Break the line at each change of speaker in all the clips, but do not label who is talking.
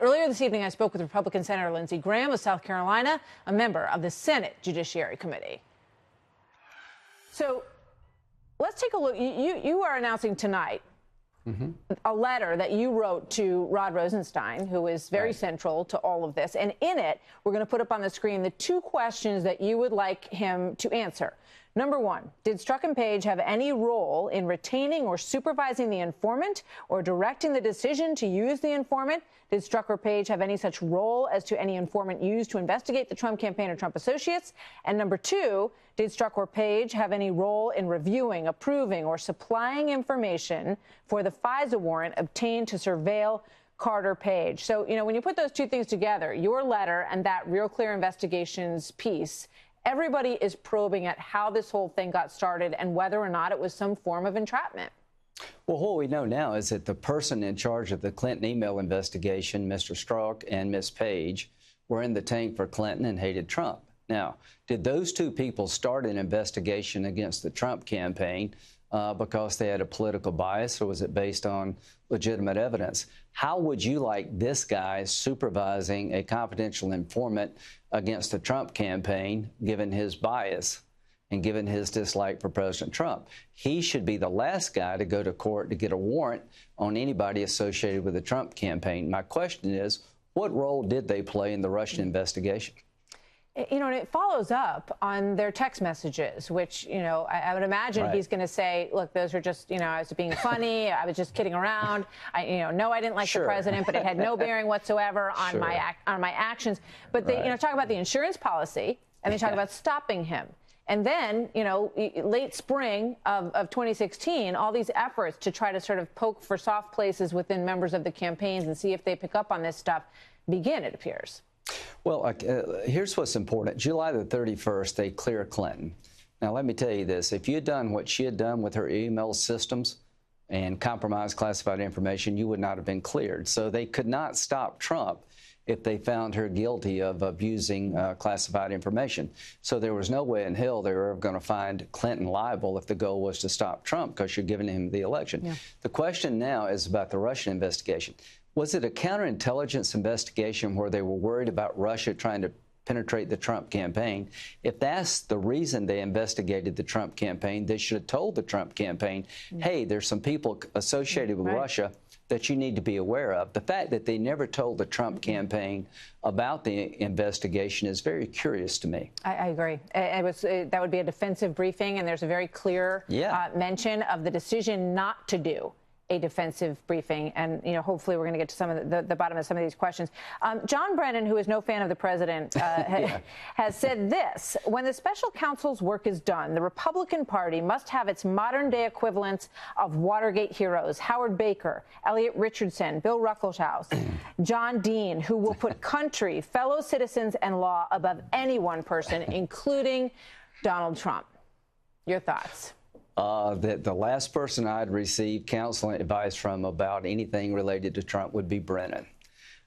Earlier this evening, I spoke with Republican Senator Lindsey Graham of South Carolina, a member of the Senate Judiciary Committee. So let's take a look. You are announcing tonight a letter that you wrote to Rod Rosenstein, who is very central to all of this. And in it, we're going to put up on the screen the two questions that you would like him to answer. Number one, did Strzok and Page have any role in retaining or supervising the informant or directing the decision to use the informant? Did Strzok or Page have any such role as to any informant used to investigate the Trump campaign or Trump associates? And number two, did Strzok or Page have any role in reviewing, approving, or supplying information for the FISA warrant obtained to surveil Carter Page? So, you know, when you put those two things together, your letter and that Real Clear Investigations piece, everybody is probing at how this whole thing got started and whether or not it was some form of entrapment.
Well, what we know now is that the person in charge of the Clinton email investigation, Mr. Strzok and Ms. Page, were in the tank for Clinton and hated Trump. Now, did those two people start an investigation against the Trump campaign because they had a political bias, or was it based on legitimate evidence? How would you like this guy supervising a confidential informant against the Trump campaign, given his bias and given his dislike for President Trump? He should be the last guy to go to court to get a warrant on anybody associated with the Trump campaign. My question is, what role did they play in the Russian investigation?
You know, and it follows up on their text messages, which, you know, I would imagine he's going to say, look, those are just, you know, I was being funny. I was just kidding around. No, I didn't like the president, but it had no bearing whatsoever on my actions. But they, you know, talk about the insurance policy and they talk about stopping him. And then, you know, late spring of 2016, all these efforts to try to sort of poke for soft places within members of the campaigns and see if they pick up on this stuff begin, it appears.
Well, here's what's important. July the 31st, they clear Clinton. Now, let me tell you this. If you had done what she had done with her email systems and compromised classified information, you would not have been cleared. So they could not stop Trump if they found her guilty of abusing classified information. So there was no way in hell they were ever going to find Clinton liable if the goal was to stop Trump, because you're giving him the election. Yeah. The question now is about the Russian investigation. Was it a counterintelligence investigation where they were worried about Russia trying to penetrate the Trump campaign? If that's the reason they investigated the Trump campaign, they should have told the Trump campaign, hey, there's some people associated with Russia that you need to be aware of. The fact that they never told the Trump campaign about the investigation is very curious to me.
I agree. That would be a defensive briefing, and there's a very clear mention of the decision not to do a defensive briefing. And, you know, hopefully we're going to get to some of the bottom of some of these questions. John Brennan, who is no fan of the president, has said this: when the special counsel's work is done, the Republican Party must have its modern day equivalents of Watergate heroes, Howard Baker, Elliot Richardson, Bill Ruckelshaus, John Dean, who will put country, fellow citizens, and law above any one person, including Donald Trump. Your thoughts?
That the last person I'd received counseling advice from about anything related to Trump would be Brennan.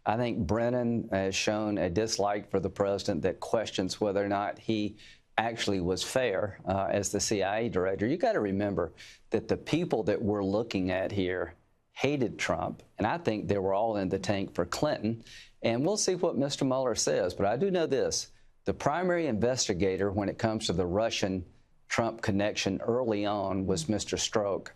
I think Brennan has shown a dislike for the president that questions whether or not he actually was fair as the CIA director. You got to remember that the people that we're looking at here hated Trump, and I think they were all in the tank for Clinton. And we'll see what Mr. Mueller says. But I do know this: the primary investigator when it comes to the Russian Trump connection early on was Mr. Strzok,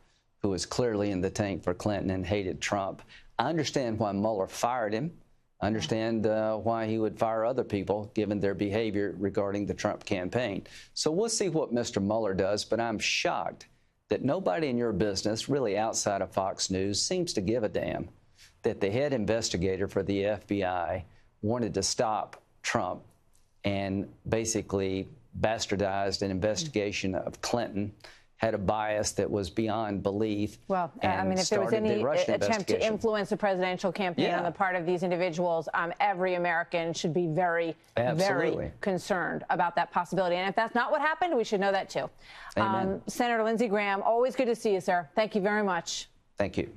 who was clearly in the tank for Clinton and hated Trump. I understand why Mueller fired him. I understand why he would fire other people, given their behavior regarding the Trump campaign. So we'll see what Mr. Mueller does, but I'm shocked that nobody in your business, really outside of Fox News, seems to give a damn that the head investigator for the FBI wanted to stop Trump and basically bastardized an investigation of Clinton, had a bias that was beyond belief. Well, I mean, if there was any
attempt to influence the presidential campaign on the part of these individuals, every American should be very, very concerned about that possibility. And if that's not what happened, we should know that, too. Senator Lindsey Graham, always good to see you, sir. Thank you very much.
Thank you.